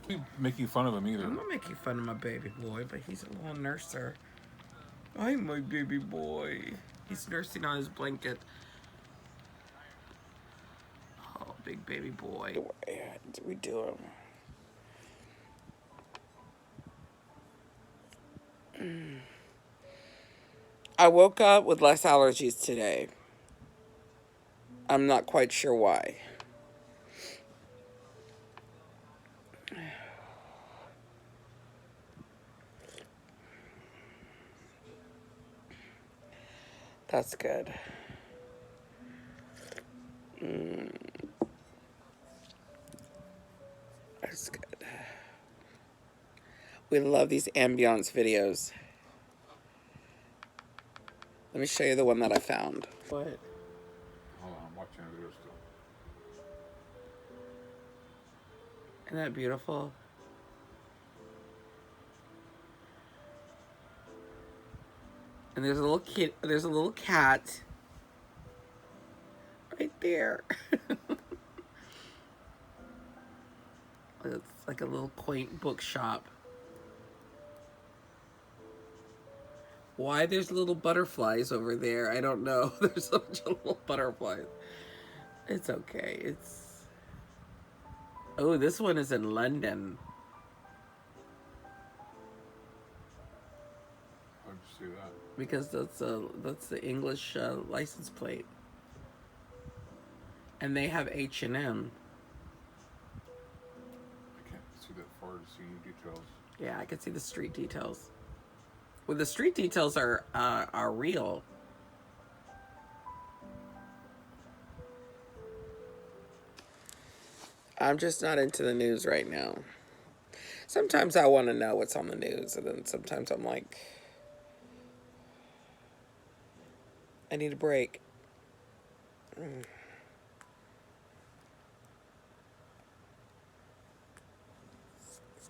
be making fun of him either. I'm not making fun of my baby boy, but he's a little nurser. Hi, my baby boy. He's nursing on his blanket. Oh, big baby boy. What we do him. I woke up with less allergies today. I'm not quite sure why. That's good. That's good. We love these ambiance videos. Let me show you the one that I found. What? Hold on, I'm watching a video still. Isn't that beautiful? And there's a little kid. There's a little cat right there. It's like a little quaint bookshop. Why there's little butterflies over there, I don't know. There's a bunch of little butterflies. It's okay. It's... Oh, this one is in London. How'd you see that? Because that's the English license plate. And they have H&M. I can't see that far to see any details. Yeah, I can see the street details. Well, the street details are real. I'm just not into the news right now. Sometimes I want to know what's on the news, and then sometimes I'm like, I need a break.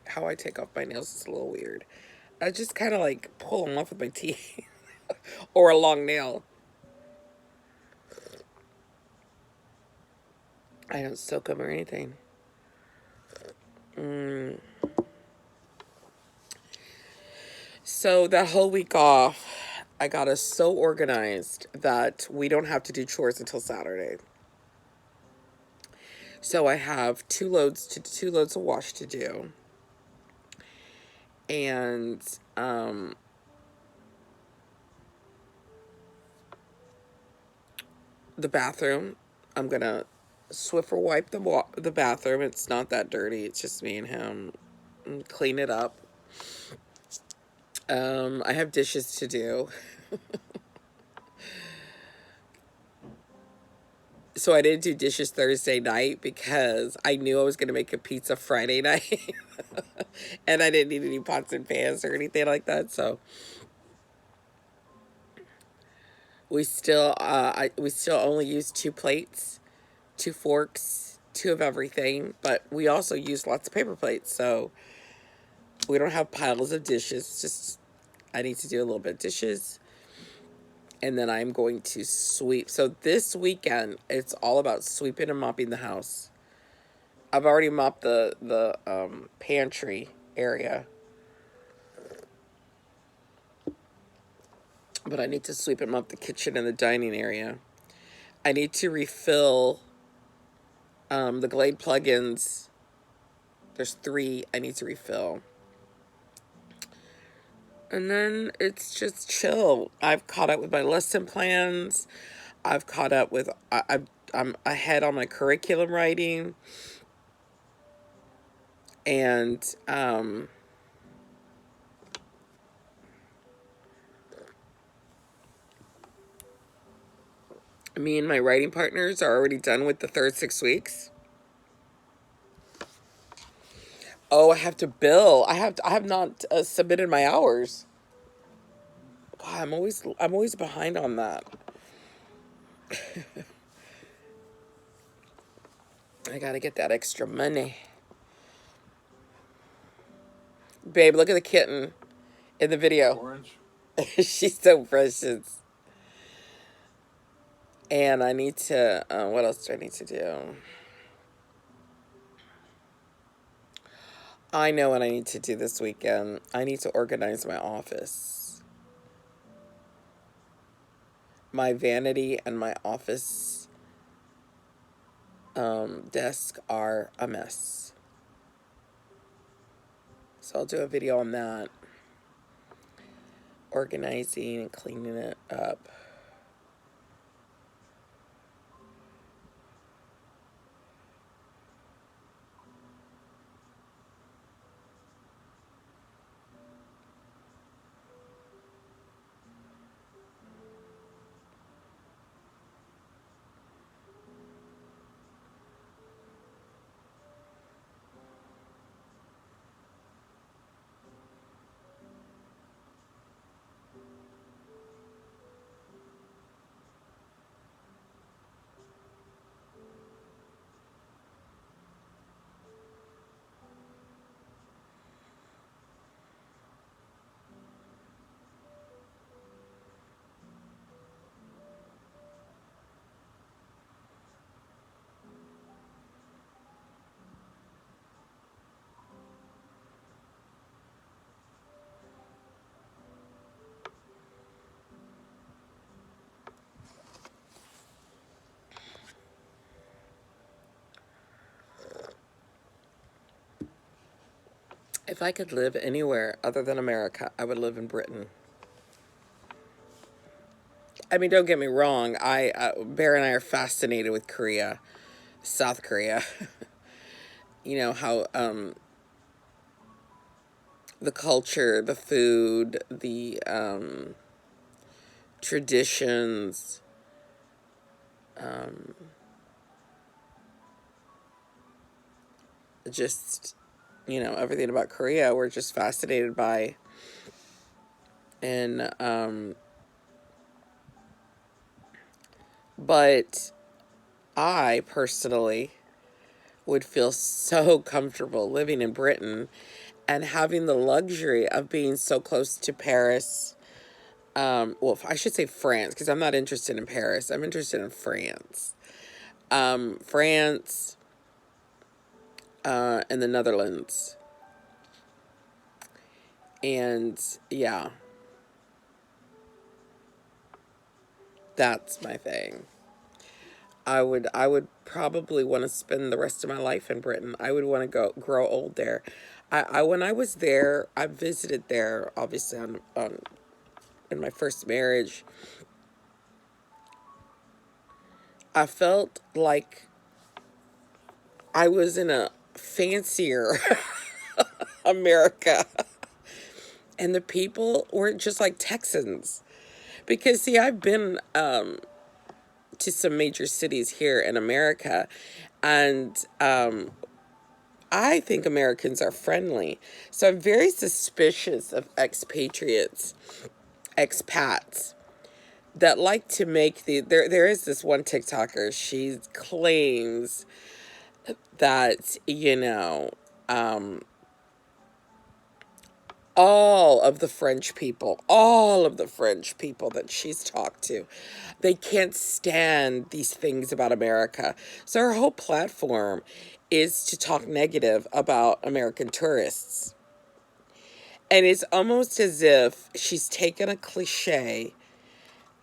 How I take off my nails is a little weird. I just kind of like pull them off with my teeth or a long nail. I don't soak them or anything. So that whole week off, I got us so organized that we don't have to do chores until Saturday. So I have two loads of wash to do. And the bathroom, I'm gonna Swiffer wipe the bathroom. It's not that dirty. It's just me and him. And clean it up. I have dishes to do. So I didn't do dishes Thursday night because I knew I was going to make a pizza Friday night. And I didn't need any pots and pans or anything like that. So we still only use 2 plates, 2 forks, 2 of everything. But we also use lots of paper plates. So we don't have piles of dishes. It's just I need to do a little bit of dishes. And then I'm going to sweep. So this weekend, it's all about sweeping and mopping the house. I've already mopped the pantry area. But I need to sweep and mop the kitchen and the dining area. I need to refill the Glade plugins. There's 3 I need to refill. And then it's just chill. I've caught up with my lesson plans. I've caught up with... I'm ahead on my curriculum writing. And me and my writing partners are already done with the third 6 weeks. Oh, I have to bill. I have not submitted my hours. God, I'm always behind on that. I gotta get that extra money. Babe, look at the kitten in the video. Orange? She's so precious. And I need to, what else do I need to do? I know what I need to do this weekend. I need to organize my office. My vanity and my office desk are a mess. So I'll do a video on that. Organizing and cleaning it up. If I could live anywhere other than America, I would live in Britain. I mean, don't get me wrong. Bear and I are fascinated with Korea, South Korea. You know how the culture, the food, the traditions, just everything about Korea. We're just fascinated by, and but I personally would feel so comfortable living in Britain and having the luxury of being so close to Paris. Well, I should say France, because I'm not interested in Paris. I'm interested in France. France and the Netherlands. And yeah, that's my thing. I would probably want to spend the rest of my life in Britain. I would want to grow old there. When I was there, I visited there obviously on in my first marriage. I felt like I was in a fancier America. And the people were just like Texans. Because, see, I've been to some major cities here in America, and I think Americans are friendly. So I'm very suspicious of expats that like to make there is this one TikToker, she claims that, all of the French people that she's talked to, they can't stand these things about America. So her whole platform is to talk negative about American tourists. And it's almost as if she's taken a cliche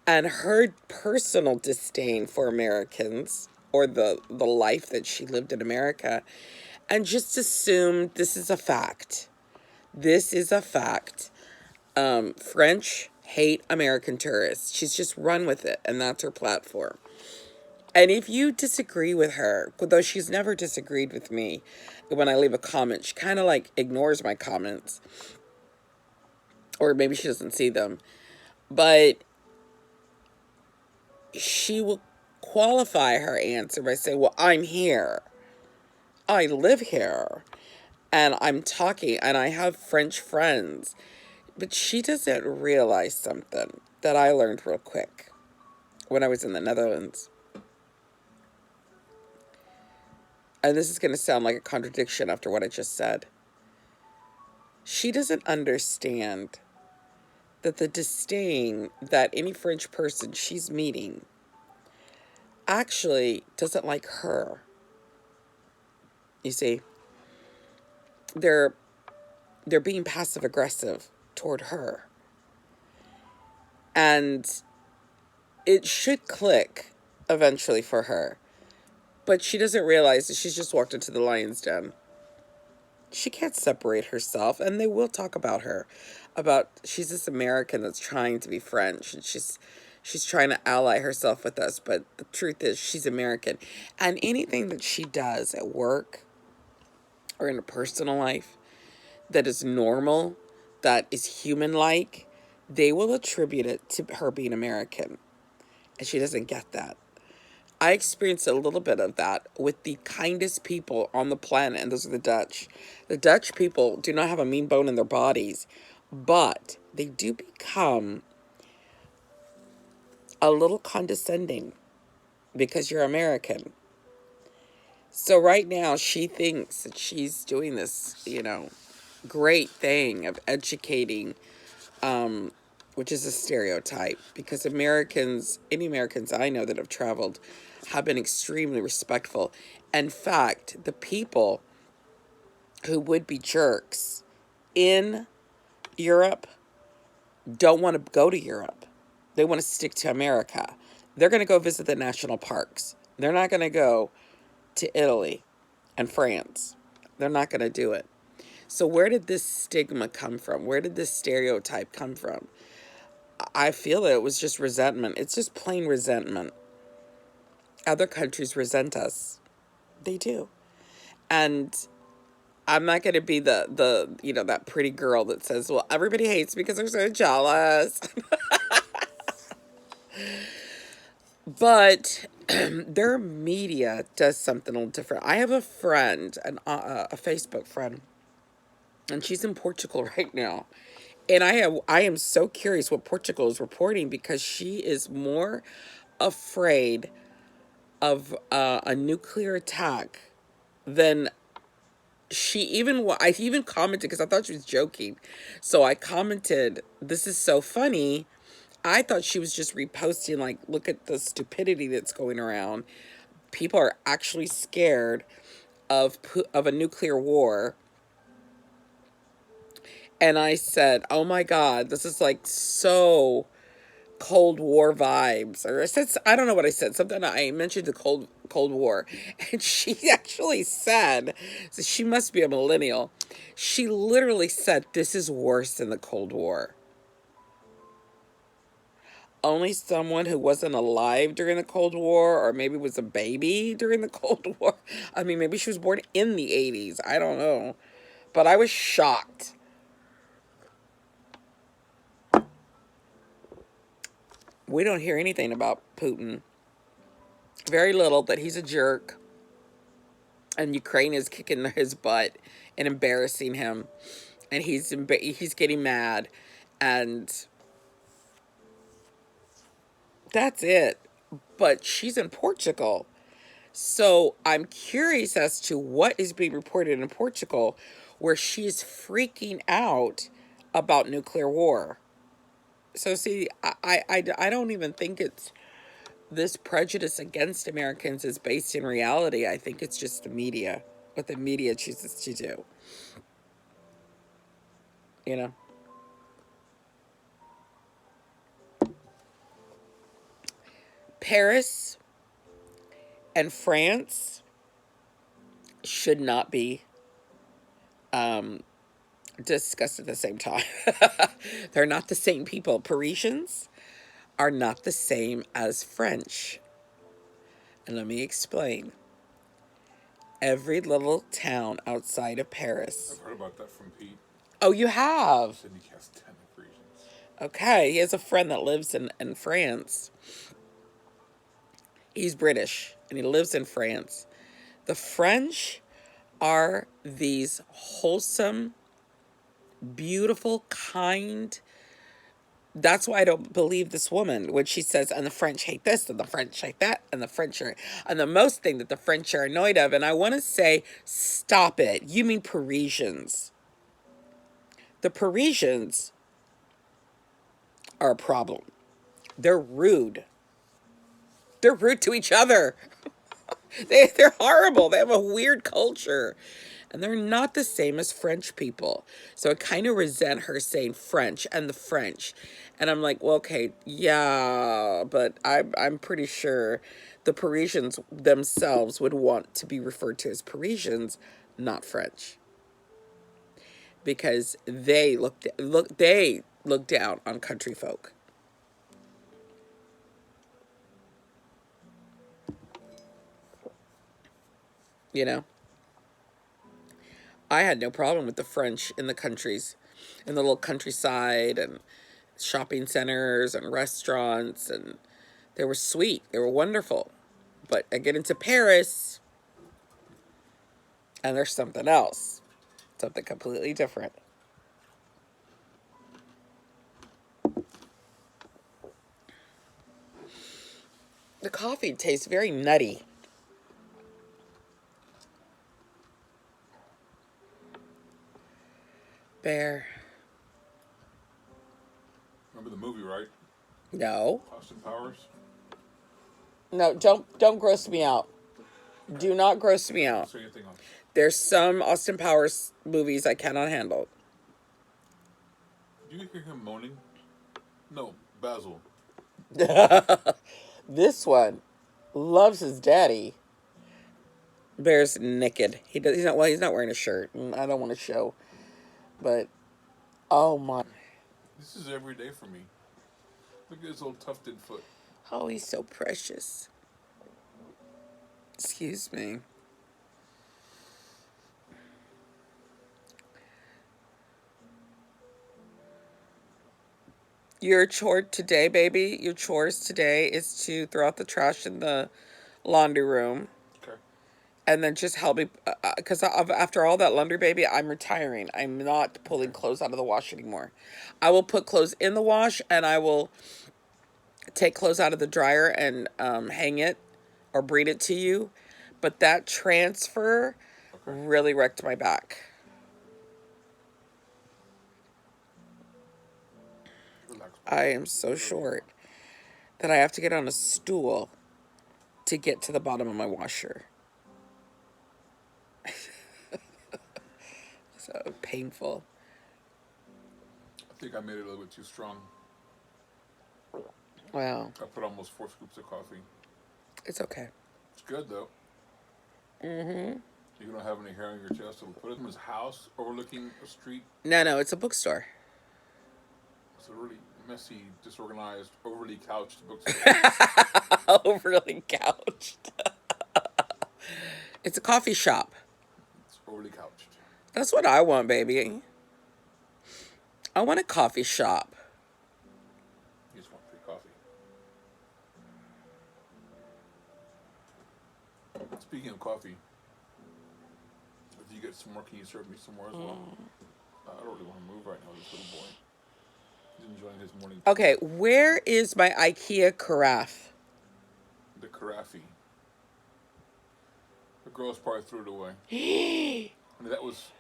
and her personal disdain for Americans, or the life that she lived in America, and just assumed this is a fact. This is a fact. French hate American tourists. She's just run with it, and that's her platform. And if you disagree with her, though she's never disagreed with me, when I leave a comment, she kind of like ignores my comments, or maybe she doesn't see them. But she will qualify her answer by saying, well, I'm here. I live here. And I'm talking, and I have French friends. But she doesn't realize something that I learned real quick when I was in the Netherlands. And this is going to sound like a contradiction after what I just said. She doesn't understand that the disdain that any French person she's meeting actually doesn't like her. You see, they're they're being passive aggressive toward her. And it should click eventually for her. But she doesn't realize that she's just walked into the lion's den. She can't separate herself, and they will talk about her. About she's this American that's trying to be French, and she's trying to ally herself with us, but the truth is she's American. And anything that she does at work or in her personal life that is normal, that is human-like, they will attribute it to her being American. And she doesn't get that. I experienced a little bit of that with the kindest people on the planet, and those are the Dutch. The Dutch people do not have a mean bone in their bodies, but they do become a little condescending because you're American. So right now she thinks that she's doing this, great thing of educating, which is a stereotype, because any Americans I know that have traveled have been extremely respectful. In fact, the people who would be jerks in Europe don't want to go to Europe. They want to stick to America. They're going to go visit the national parks. They're not going to go to Italy and France. They're not going to do it. So where did this stigma come from? Where did this stereotype come from? I feel that it was just resentment. It's just plain resentment. Other countries resent us. They do. And I'm not going to be the that pretty girl that says, well, everybody hates me because they're so jealous. But their media does something a little different. I have a friend, a Facebook friend, and she's in Portugal right now. And I am so curious what Portugal is reporting, because she is more afraid of a nuclear attack than I even commented, because I thought she was joking. So I commented, this is so funny. I thought she was just reposting, like, look at the stupidity that's going around. People are actually scared of a nuclear war. And I said, oh my God, this is like so Cold War vibes. Or I don't know what I said. Something, I mentioned the Cold War. And she actually said, so she must be a millennial. She literally said, this is worse than the Cold War. Only someone who wasn't alive during the Cold War, or maybe was a baby during the Cold War. I mean, maybe she was born in the 80s. I don't know. But I was shocked. We don't hear anything about Putin. Very little, that he's a jerk. And Ukraine is kicking his butt and embarrassing him. And he's getting mad. And that's it. But she's in Portugal. So I'm curious as to what is being reported in Portugal, where she's freaking out about nuclear war. So see, I don't even think it's this prejudice against Americans is based in reality. I think it's just the media, what the media chooses to do. You know? Paris and France should not be discussed at the same time. They're not the same people. Parisians are not the same as French. And let me explain. Every little town outside of Paris. I've heard about that from Pete. Oh, you have? He said he has 10 Parisians. Okay, he has a friend that lives in France. He's British, and he lives in France. The French are these wholesome, beautiful, kind. That's why I don't believe this woman when she says, and the French hate this, and the French hate that, and the French are, and the most thing that the French are annoyed of. And I want to say, stop it. You mean Parisians. The Parisians are a problem. They're rude. They're rude to each other. They're horrible. They have a weird culture. And they're not the same as French people. So I kind of resent her saying French and the French. And I'm like, well, okay, yeah, but I'm pretty sure the Parisians themselves would want to be referred to as Parisians, not French. Because they look down on country folk. You know? I had no problem with the French in the countries, in the little countryside and shopping centers and restaurants, and they were sweet. They were wonderful. But I get into Paris, and there's something else, something completely different. The coffee tastes very nutty. Bear. Remember the movie, right? No. Austin Powers? No, don't gross me out. Do not gross me out. Say anything else. There's some Austin Powers movies I cannot handle. Do you hear him moaning? No, Basil. This one loves his daddy. Bear's naked. He's not wearing a shirt, and I don't want to show. But oh my. This is every day for me. Look at his old tufted foot. Oh, he's so precious. Excuse me. Your chore today, baby, your chores today is to throw out the trash in the laundry room. Okay. And then just help me, because after all that laundry, baby, I'm retiring. I'm not pulling clothes out of the wash anymore. I will put clothes in the wash, and I will take clothes out of the dryer and hang it or braid it to you. But that transfer really wrecked my back. Relax. I am so short that I have to get on a stool to get to the bottom of my washer. So painful. I think I made it a little bit too strong. Wow. I put almost 4 scoops of coffee. It's okay. It's good though. Mm-hmm. You don't have any hair on your chest. So put it in his house overlooking a street. No, it's a bookstore. It's a really messy, disorganized, overly couched bookstore. Overly couched. It's a coffee shop. It's overly couched. That's what I want, baby. I want a coffee shop. You just want free coffee. Speaking of coffee, if you get some more, can you serve me some more as well? I don't really want to move right now, this little boy. He's enjoying his morning. Okay, where is my IKEA carafe? The carafe. The girls probably threw it away. I mean, that was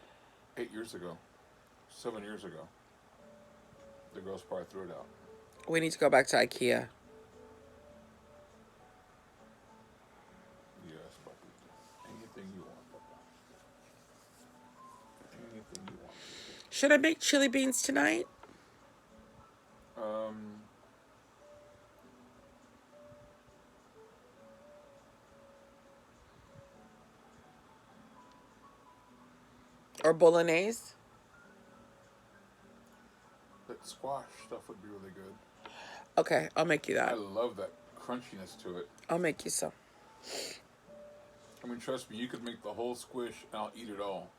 8 years ago. 7 years ago. The girls probably threw it out. We need to go back to IKEA. Yes, Papi. Anything you want, Papa. Anything you want. Should I make chili beans tonight? Or bolognese? That squash stuff would be really good. Okay, I'll make you I that. love that crunchiness to it. I'll make you some. I mean, trust me, you could make the whole squish and I'll eat it all.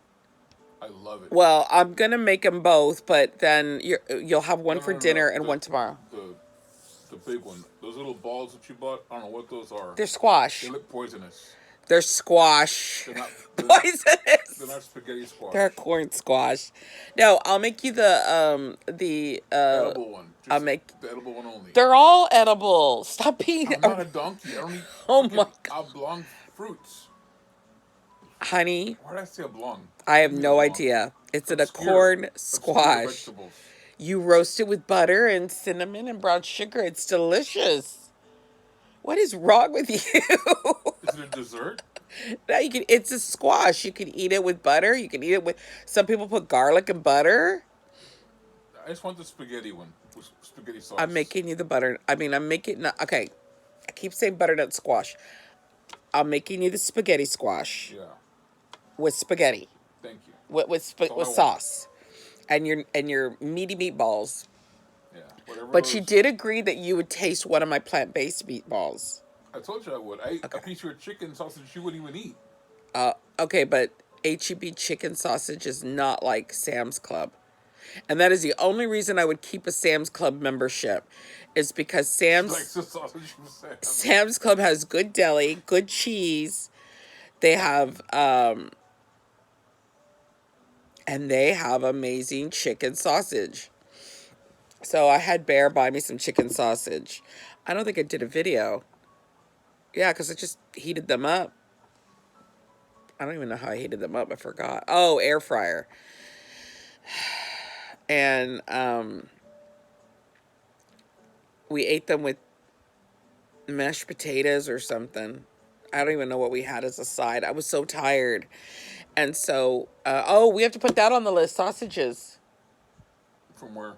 I love it. Well, I'm gonna make them both, but then you'll have one No, for no, no, dinner no. and one tomorrow. The big one. Those little balls that you bought, I don't know what those are. They're squash. They look poisonous. They're squash. They're not Poisonous. They're not spaghetti squash. They're corn squash. No, I'll make you the edible one. Just I'll make the edible one only. They're all edible. Stop being I'm not a donkey. I don't eat Oh my oblong fruits. honey. Why did I say oblong? I have Give me no oblong. idea. It's an Obscure- corn obscure squash. vegetables. You roast it with butter and cinnamon and brown sugar. It's delicious. What is wrong with you? Is it a dessert? Now you can. It's a squash. You can eat it with butter. You can eat it with. Some people put garlic and butter. I just want the spaghetti one with spaghetti I'm sauce. making you the butter. I mean, I'm making. Okay, I keep saying butternut squash. I'm making you the spaghetti squash Yeah. with spaghetti Thank you. with That's all I with want. sauce, and your meaty meatballs. Yeah. Whatever But you those. did agree that you would taste one of my plant based meatballs. I told you I would. I ate a Okay. piece of your chicken sausage you wouldn't even eat. Okay, but HEB chicken sausage is not like Sam's Club. And that is the only reason I would keep a Sam's Club membership is because She likes the sausage from Sam's. Sam's Club has good deli, good cheese. They have and they have amazing chicken sausage. So I had Bear buy me some chicken sausage. I don't think I did a video. Yeah, because I just heated them up. I don't even know how I heated them up. I forgot. Oh, air fryer. And we ate them with mashed potatoes or something. I don't even know what we had as a side. I was so tired. And so, oh, we have to put that on the list. Sausages. From where?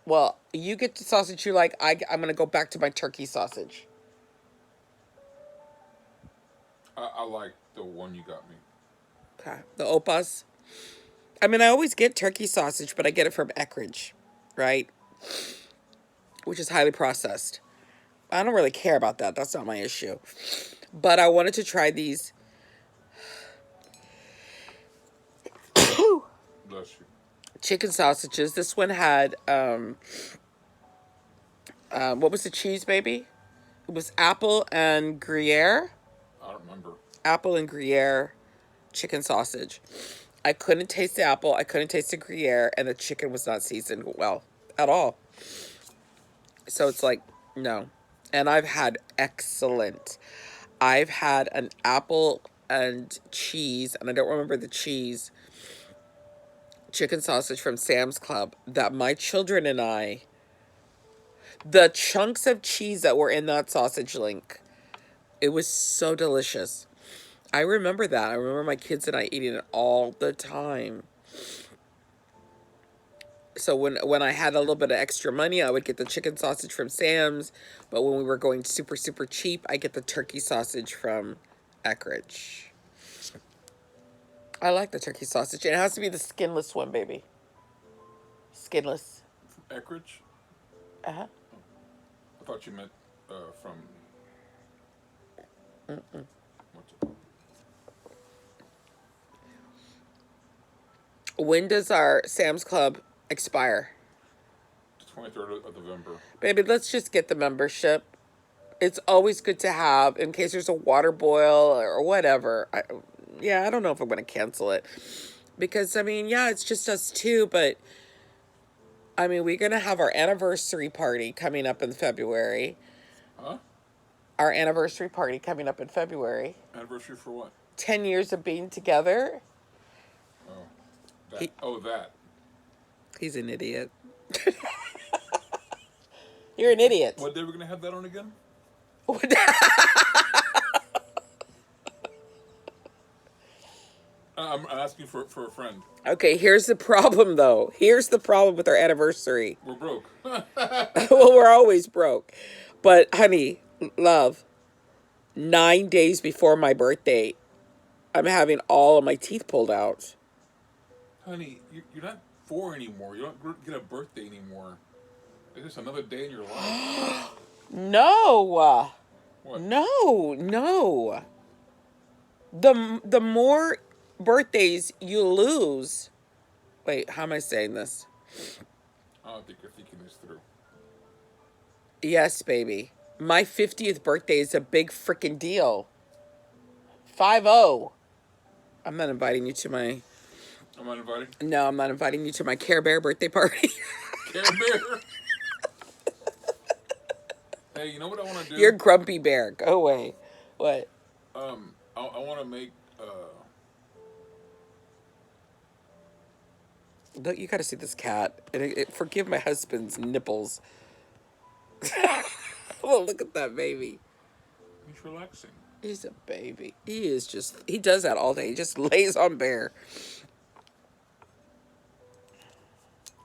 Well, you get the sausage you like. I'm going to go back to my turkey sausage. I like the one you got me. Okay. The Opas. I mean, I always get turkey sausage, but I get it from Eckrich, right? Which is highly processed. I don't really care about that. That's not my issue. But I wanted to try these. Bless you. Chicken sausages. This one had what was the cheese, baby? It was apple and Gruyere. I don't remember. Apple and Gruyere chicken sausage. I couldn't taste the apple. I couldn't taste the Gruyere, and the chicken was not seasoned well at all. So it's like no. And I've had excellent. I've had an apple and cheese, and I don't remember the cheese. Chicken sausage from Sam's Club that my children and I, the chunks of cheese that were in that sausage link, it was so delicious. I remember that. I remember my kids and I eating it all the time. So when I had a little bit of extra money, I would get the chicken sausage from Sam's. But when we were going super, super cheap, I get the turkey sausage from Eckrich. I like the turkey sausage. And it has to be the skinless one, baby. Skinless. From Eckrich? Uh-huh. I thought you meant from. What's it? When does our Sam's Club expire? The 23rd of November. Baby, let's just get the membership. It's always good to have in case there's a water boil or whatever. I don't know if I'm going to cancel it. Because, I mean, yeah, it's just us two, but, I mean, we're going to have our anniversary party coming up in February. Huh? Our anniversary party coming up in February. Anniversary for what? 10 years of being together. Oh. That. That. He's an idiot. You're an idiot. What day are we going to have that on again? I'm asking for a friend. Okay, here's the problem, though. Here's the problem with our anniversary. We're broke. Well, we're always broke. But, honey, love, 9 days before my birthday, I'm having all of my teeth pulled out. Honey, you're not 4 anymore. You don't get a birthday anymore. It's just another day in your life. No. What? No. The more birthdays you lose. Wait, how am I saying this? I don't think you're thinking this through. Yes, baby. My 50th birthday is a big freaking deal. 50. I'm not inviting you to my... I'm not inviting? No, I'm not inviting you to my Care Bear birthday party. Care Bear? Hey, you know what I want to do? You're Grumpy Bear. Go away. What? I want to make... Look, you got to see this cat. Forgive my husband's nipples. Oh, look at that baby. He's relaxing. He's a baby. He is just, he does that all day. He just lays on bear.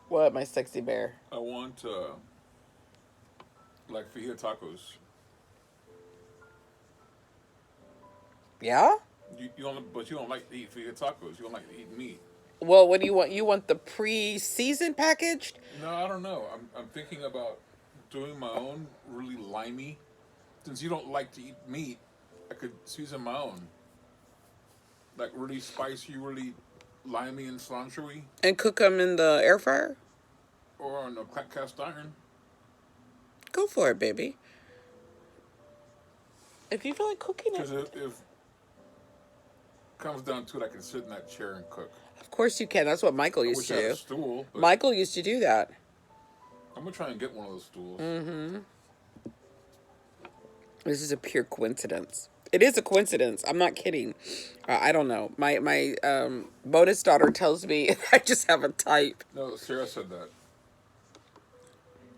What, my sexy bear? I want like fajita tacos. Yeah? You don't, but you don't like to eat fajita tacos. You don't like to eat meat. Well, what do you want? You want the pre-seasoned packaged? No, I don't know. I'm thinking about doing my own really limey. Since you don't like to eat meat, I could season my own. Like really spicy, really limey and cilantro-y, And cook them in the air fryer? or on a cast iron. Go for it, baby. If you feel like cooking Because it. if comes down to it, I can sit in that chair and cook. Of course you can. That's what Michael I used wish to I had do. a stool. But Michael used to do that. I'm gonna try and get one of those stools. Mm-hmm. This is a pure coincidence. It is a coincidence. I'm not kidding. I don't know. My bonus daughter tells me I just have a type. No, Sarah said that.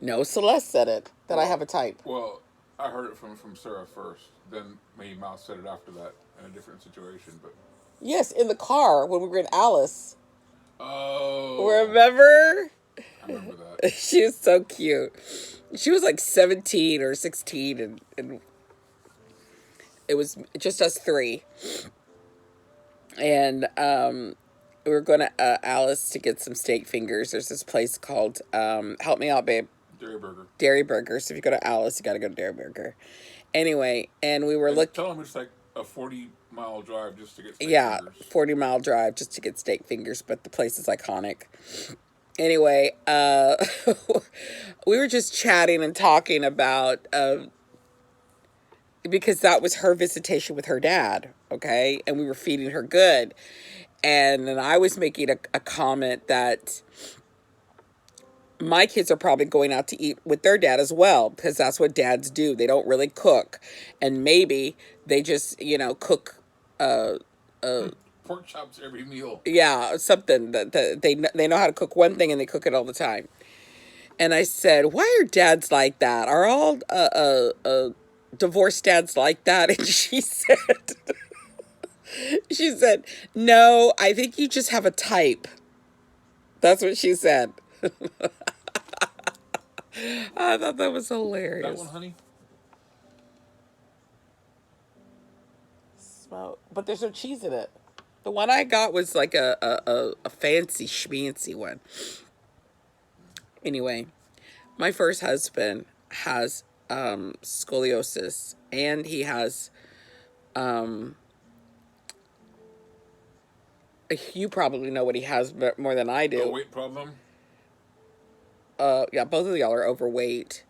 No, Celeste said it, that I have a type. Well, I heard it from Sarah first. Then Minnie Mouse said it after that in a different situation. But Yes, in the car when we were in Alice. oh, Remember? I remember that. She was so cute. She was like 17 or 16, and it was just us three. And we were going to Alice to get some steak fingers. There's this place called, help me out, babe. Dairy Burger. Dairy Burger. So if you go to Alice, you got to go to Dairy Burger. Anyway, and we were And looking. tell them it's like a 40-mile drive just to get steak Yeah, fingers. 40-mile drive just to get steak fingers, but the place is iconic. Anyway, we were just chatting and talking about, because that was her visitation with her dad, okay? And we were feeding her good. And then I was making a comment that my kids are probably going out to eat with their dad as well, because that's what dads do. They don't really cook. And maybe they just, cook, Pork chops every meal. yeah, something that they know how to cook one thing and they cook it all the time. And I said, why are dads like that? Are all divorced dads like that? And she said, no, I think you just have a type. That's what she said. I thought that was hilarious. That one, honey? But there's no cheese in it. The one I got was like a fancy schmancy one. Anyway, my first husband has scoliosis, and he has you probably know what he has more than I A do. weight problem? Yeah, both of y'all are overweight.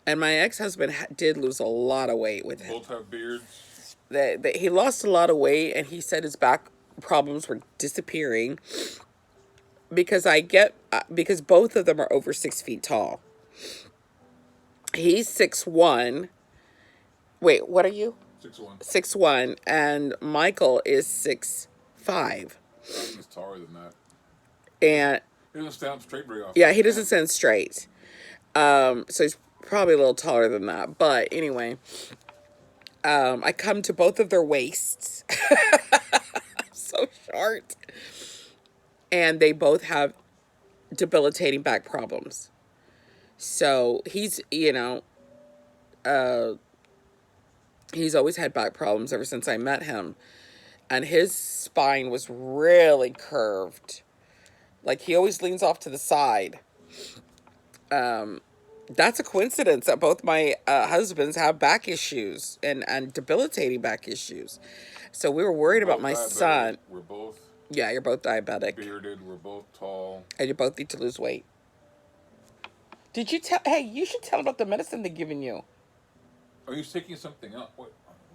And my ex-husband did lose a lot of weight with him. Both have beards? He lost a lot of weight, and he said his back problems were disappearing because because both of them are over 6 feet tall. He's 6'1". Wait, what are you? 6'1". 6'1", and Michael is 6'5". He's taller than that. And He doesn't stand up straight very often. yeah, he doesn't stand straight. So he's probably a little taller than that. But anyway, I come to both of their waists. So short. And they both have debilitating back problems. So he's always had back problems ever since I met him. And his spine was really curved. Like, he always leans off to the side. That's a coincidence that both my husbands have back issues and debilitating back issues. So we were worried about my son. We're both Yeah, you're both diabetic. bearded. We're both tall. And you both need to lose weight. Did you tell? Hey, you should tell about the medicine they're giving you. Are you taking something out? What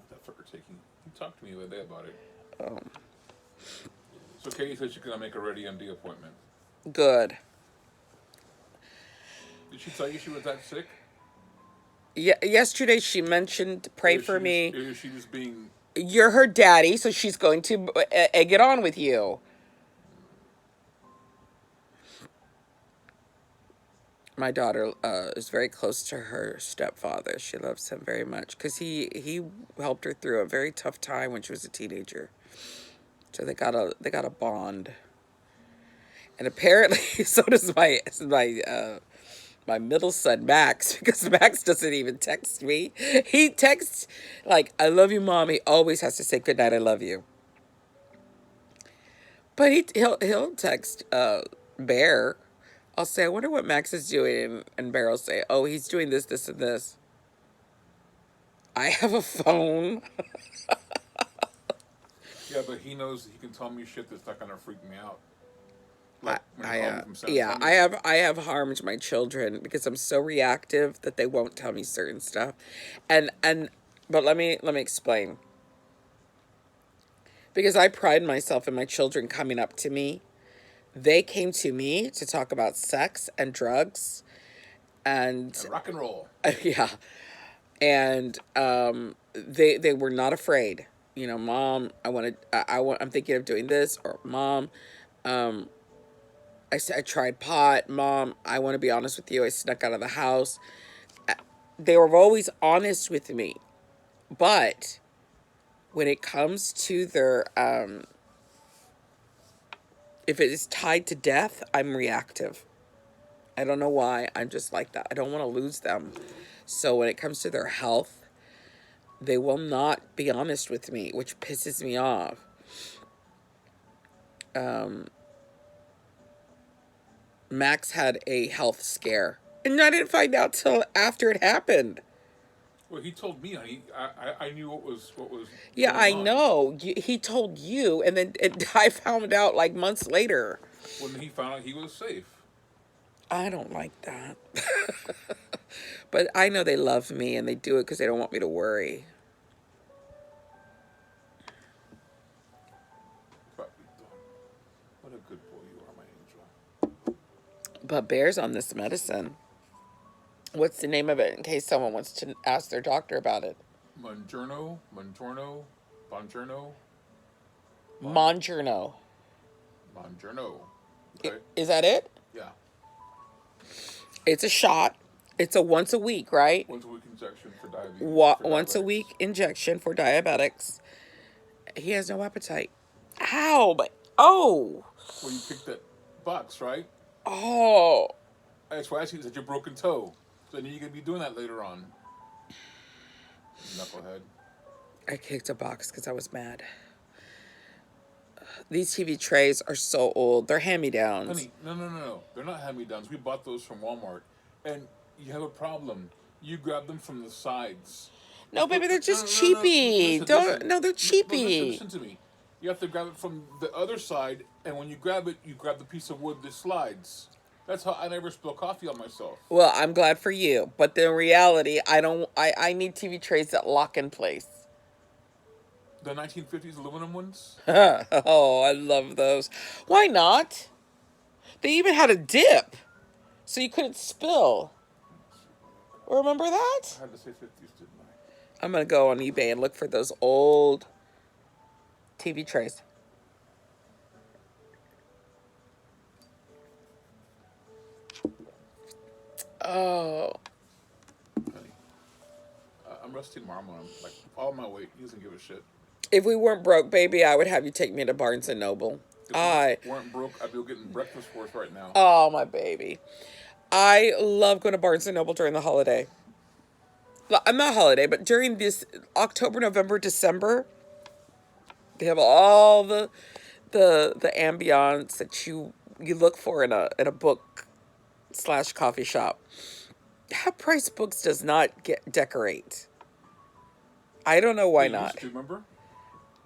the fuck are taking? You talked to me the other day about it. So Katie said she's gonna make a Ready MD appointment. Good. Did she tell you she was that sick? Yeah. Yesterday she mentioned pray Or is for she me. Or is she just being? You're her daddy, so she's going to egg it on with you. My daughter is very close to her stepfather. She loves him very much because he helped her through a very tough time when she was a teenager. So they got a bond. And apparently, so does my middle son Max, because Max doesn't even text me. He texts like "I love you, mom." He always has to say "Good night, I love you." But he'll text Bear. I'll say, "I wonder what Max is doing," and Bear will say, "Oh, he's doing this, this, and this." I have a phone. Yeah, but he knows he can tell me shit that's not gonna freak me out. I, Like when he I called me from San yeah, Antonio. I have harmed my children because I'm so reactive that they won't tell me certain stuff, and but let me explain, because I pride myself in my children coming up to me. They came to me to talk about sex and drugs and And rock and roll. yeah, and they were not afraid. You know, mom, I'm thinking of doing this, or mom, I said I tried pot. Mom, I want to be honest with you. I snuck out of the house. They were always honest with me, but when it comes to their if it is tied to death, I'm reactive. I don't know why. I'm just like that. I don't want to lose them. So when it comes to their health, they will not be honest with me, which pisses me off. Max had a health scare, and I didn't find out till after it happened. Well, he told me. I knew what was Yeah, going I on know. He told you, and then I found out like months later. when he found out he was safe. I don't like that. But I know they love me and they do it because they don't want me to worry. Probably don't. What a good boy you are, my angel. But Bear's on this medicine. What's the name of it in case someone wants to ask their doctor about it? Bongiorno, Bon, Monjourno. Bongiorno. Okay. Is that it? Yeah. It's a shot. It's a once a week, right? Once a week injection for diabetes for Once a diabetics. week injection for diabetics. He has no appetite. Ow! But oh, Well, you picked that box, right? oh! That's why I see it's your broken toe. So I knew you're gonna be doing that later on. Knucklehead. I kicked a box because I was mad. These TV trays are so old. They're hand-me-downs. Honey, no. They're not hand-me-downs. We bought those from Walmart. And you have a problem. You grab them from the sides. You're No, baby, they're no, just no, no, no. cheapy. Listen, Don't. listen. No, they're But listen, cheapy. listen to me. You have to grab it from the other side, and when you grab it, you grab the piece of wood that slides. That's how I never spill coffee on myself. Well, I'm glad for you, but in reality, I don't. I need TV trays that lock in place. The 1950s aluminum ones? Oh, I love those. Why not? They even had a dip, so you couldn't spill. Remember that? I had to say 50s, didn't I? I'm gonna go on eBay and look for those old TV trays. Oh, Honey, I'm rusty marmot. I'm like all my weight. He doesn't give a shit. if we weren't broke, baby, I would have you take me to Barnes and Noble. If we weren't broke, I'd be getting breakfast for us right now. Oh, my baby. I love going to Barnes and Noble during the holiday. I'm not holiday, but during this October, November, December, they have all the ambiance that you look for in a book slash coffee shop. Half price books does not get decorate. I don't know why They used not. to, remember?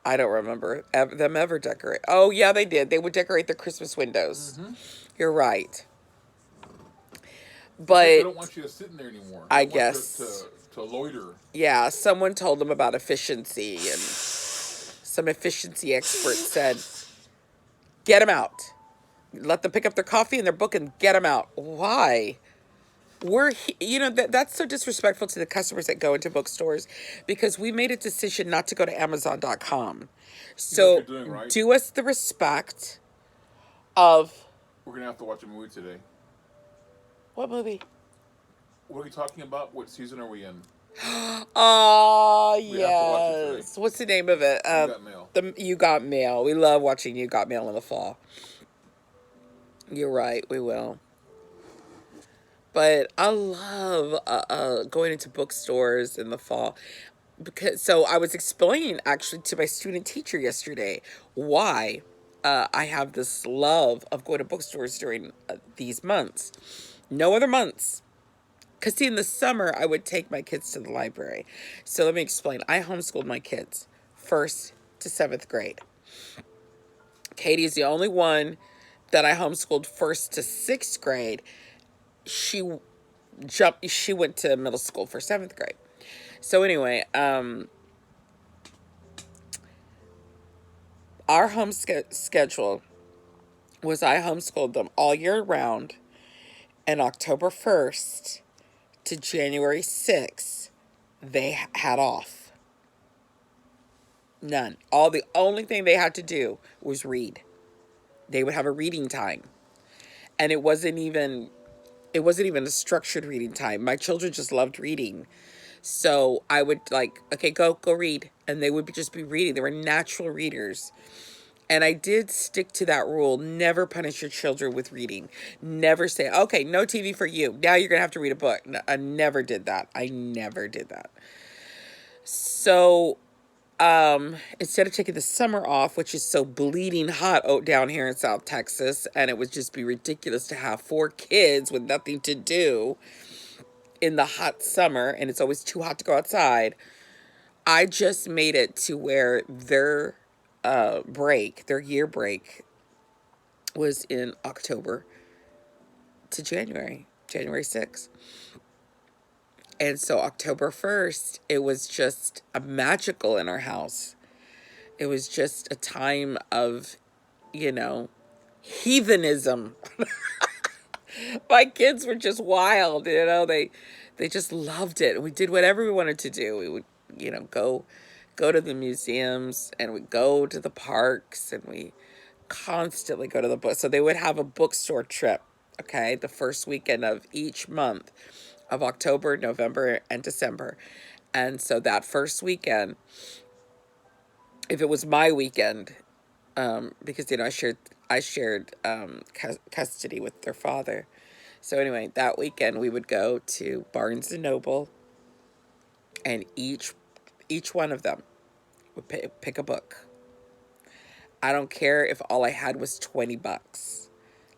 I don't remember them ever decorate. Oh yeah, they did. They would decorate the Christmas windows. You're right. They don't But want you to sit in there anymore. They I want you guess, to loiter. yeah, someone told them about efficiency, and some efficiency expert said, "Get them out. Let them pick up their coffee and their book and get them out." Why? That's so disrespectful to the customers that go into bookstores, because we made a decision not to go to Amazon.com. What So you're doing, right? do us the respect of We're gonna have to watch a movie today. What movie? What are we talking about? What season are we in? Oh We have to watch it today. yes. What's the name of it? You got mail. The You Got Mail. We love watching You Got Mail in the fall. You're right. We will. But I love going into bookstores in the fall because so I was explaining actually to my student teacher yesterday why I have this love of going to bookstores during these months. No other months. Because, see, in the summer, I would take my kids to the library. So let me explain. I homeschooled my kids first to seventh grade. Katie is the only one that I homeschooled first to sixth grade. She she went to middle school for seventh grade. So anyway, our schedule was I homeschooled them all year round, and October 1st to January 6th, they had off. None. The only thing they had to do was read. They would have a reading time. And it wasn't even a structured reading time. My children just loved reading. So I would like, okay, go read. And they would just be reading. They were natural readers. And I did stick to that rule. Never punish your children with reading. Never say, okay, no TV for you. Now you're going to have to read a book. No, I never did that. I never did that. So instead of taking the summer off, which is so bleeding hot down here in South Texas, and it would just be ridiculous to have 4 kids with nothing to do in the hot summer, and it's always too hot to go outside, I just made it to where their their year break, was in October to January 6th. And so October 1st, it was just a magical in our house. It was just a time of, heathenism. My kids were just wild, they just loved it. And we did whatever we wanted to do. We would, go to the museums, and we'd go to the parks, and we constantly go to the book. So they would have a bookstore trip, okay, the first weekend of each month of October, November, and December. And so that first weekend, if it was my weekend, because I shared custody with their father. So anyway, that weekend we would go to Barnes and Noble, and each one of them would pick a book. I don't care if all I had was $20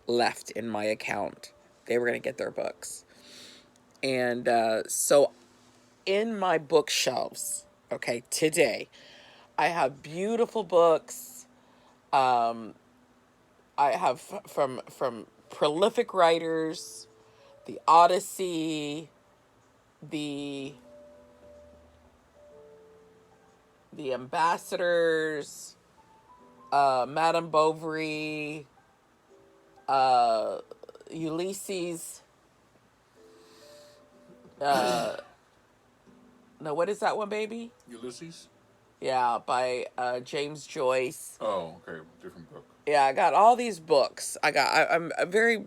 left in my account. They were going to get their books. And so in my bookshelves, okay, today, I have beautiful books. I have from prolific writers, the Odyssey, the Ambassadors, Madame Bovary, Ulysses. No, what is that one, baby? Ulysses? Yeah, by James Joyce. Oh, okay. Different book. Yeah, I got all these books. I'm a very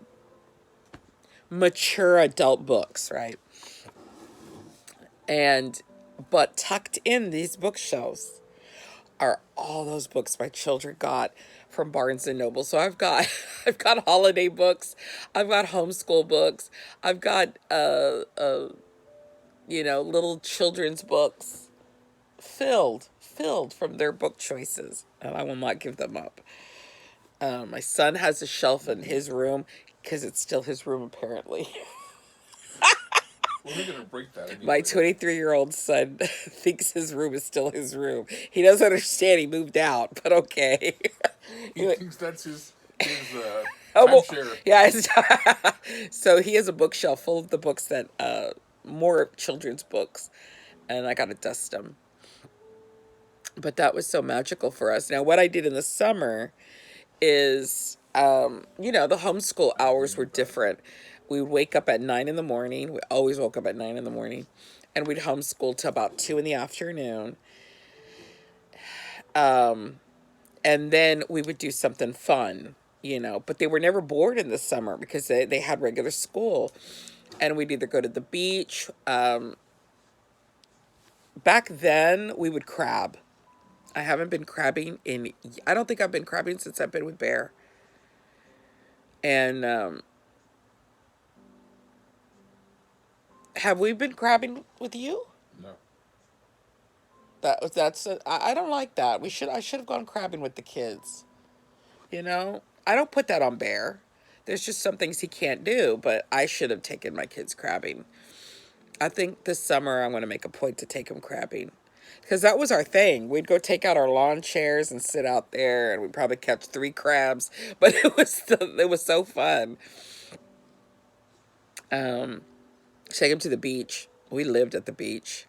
mature adult books, right? But tucked in these bookshelves are all those books my children got from Barnes and Noble. So I've got I've got holiday books, I've got homeschool books, I've got little children's books filled from their book choices, and I will not give them up. My son has a shelf in his room because it's still his room apparently. Well, we're going to break that anyway. My 23-year-old son thinks his room is still his room. He doesn't understand he moved out, but okay. He thinks that's his Oh, timeshare. yeah. So he has a bookshelf full of the books that, more children's books, and I got to dust them. But that was so magical for us. Now, what I did in the summer is, the homeschool hours were different. We would wake up at 9 in the morning. We always woke up at 9 in the morning. And we'd homeschool till about 2 in the afternoon. And then we would do something fun. but they were never bored in the summer because they had regular school. And we'd either go to the beach. Back then, we would crab. I haven't been crabbing I don't think I've been crabbing since I've been with Bear. And have we been crabbing with you? No. I don't like that. I should have gone crabbing with the kids. I don't put that on Bear. There's just some things he can't do, but I should have taken my kids crabbing. I think this summer I'm going to make a point to take them crabbing. Because that was our thing. We'd go take out our lawn chairs and sit out there, and we'd probably catch 3 crabs. But it was so fun. Take them to the beach. We lived at the beach.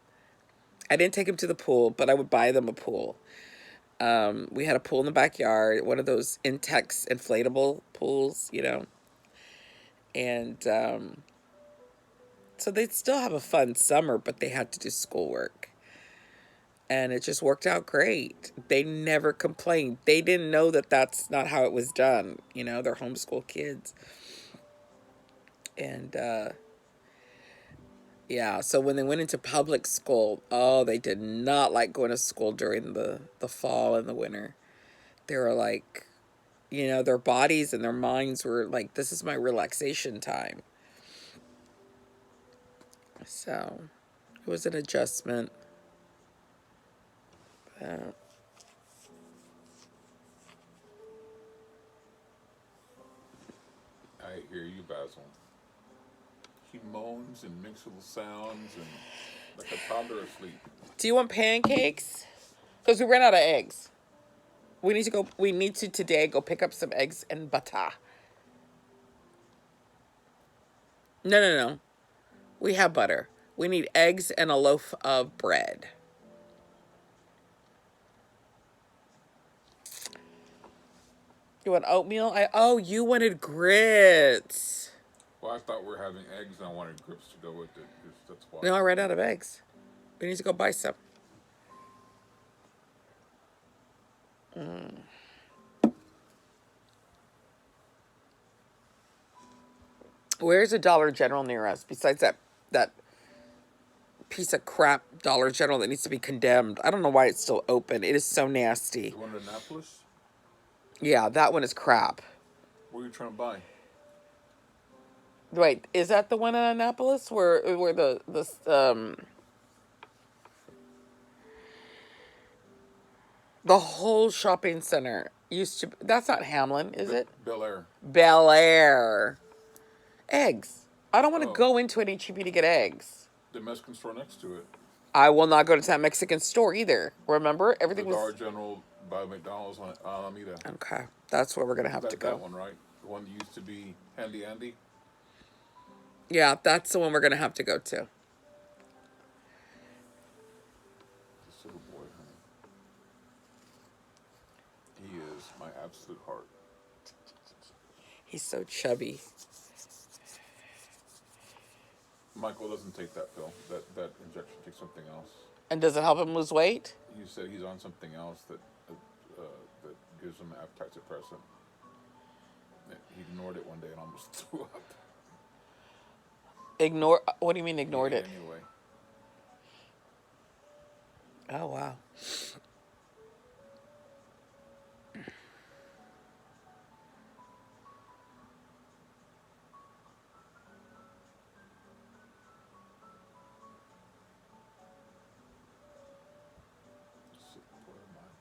I didn't take them to the pool, but I would buy them a pool. We had a pool in the backyard, one of those Intex inflatable pools, And so they'd still have a fun summer, but they had to do schoolwork. And it just worked out great. They never complained. They didn't know that that's not how it was done. They're homeschool kids. And, yeah, so when they went into public school, oh, they did not like going to school during the fall and the winter. They were like, their bodies and their minds were like, this is my relaxation time. So it was an adjustment. I hear you, Basil. He moans and makes little sounds and like a toddler asleep. Do you want pancakes? Because we ran out of eggs. We need to today go pick up some eggs and butter. No. We have butter. We need eggs and a loaf of bread. You want oatmeal? You wanted grits. Well, I thought we were having eggs and I wanted grits to go with it. That's why. No, I ran out of eggs. We need to go buy some. Where's a Dollar General near us besides that piece of crap Dollar General that needs to be condemned? I don't know why it's still open. It is so nasty. The one in Annapolis? Yeah, that one is crap. What are you trying to buy? Wait, is that the one in Annapolis where the whole shopping center used to? That's not Hamlin, is it? Bel Air. Bel Air. Eggs. I don't want to Oh. go into an HEB to get eggs. The Mexican store next to it. I will not go to that Mexican store either. Remember, everything The Dollar was. General by McDonald's on Alameda. Okay, that's where we're gonna have to go. That one, right? The one that used to be Handy Andy. Yeah, that's the one we're gonna have to go to. This little boy, honey. He is my absolute heart. He's so chubby. Michael doesn't take that pill. That injection takes something else. And does it help him lose weight? He said he's on something else that gives him an appetite suppressant. He ignored it one day and almost threw up. What do you mean ignored it? Anyway. Oh, wow. Sick boy of mine.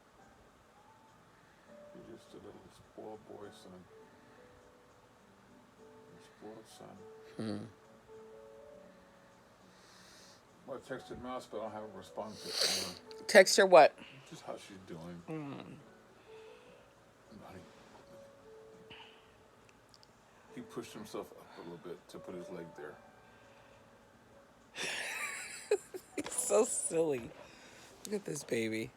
You're just a little spoiled boy, son. Spoiled son. Well, I texted Mouse, but I don't have a response yet. Text her what? Just how she's doing. He pushed himself up a little bit to put his leg there. It's so silly. Look at this baby.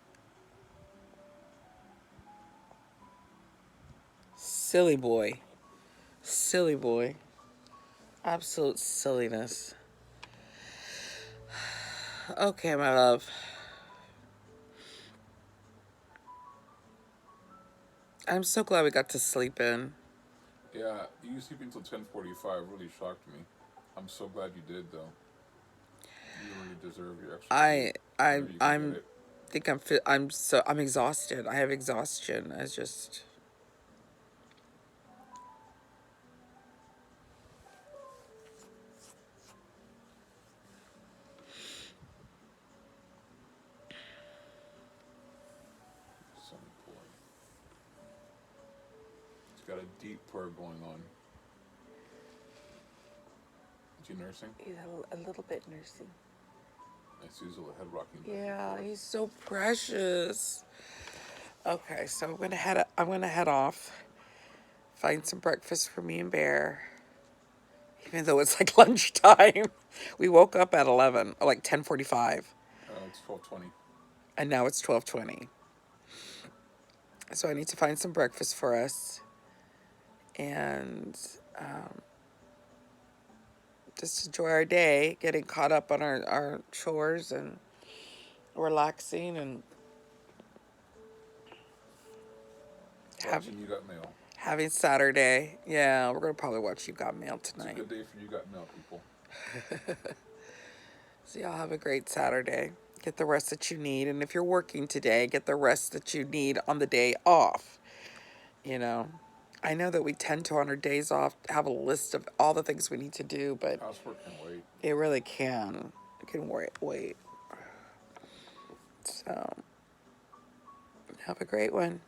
Silly boy. Silly boy. Absolute silliness. Okay, my love. I'm so glad we got to sleep in. Yeah, you sleeping until 10:45 really shocked me. I'm so glad you did though. You really deserve your extra sleep I I whenever you can get I'm it. think I'm exhausted. I have exhaustion. I just Sunny boy. He's got a deep purr going on. Is he nursing? he's a little bit nursing. I see his little head rocking back and Yeah, forth. he's so precious. Okay, so I'm gonna head off. Find some breakfast for me and Bear. Even though it's like lunchtime. We woke up at 11, like 10:45, It's 12:20. and now it's 12:20. So I need to find some breakfast for us and just enjoy our day, getting caught up on our chores and relaxing and have, Watching You Got Mail. having Saturday. Yeah, we're going to probably watch You Got Mail It's a tonight. good day for You Got Mail, people. So y'all have a great Saturday. Get the rest that you need. And if you're working today, get the rest that you need on the day off. You know, I know that we tend to, on our days off, have a list of all the things we need to do, but Housework can wait. it really can. It can wait. So, have a great one.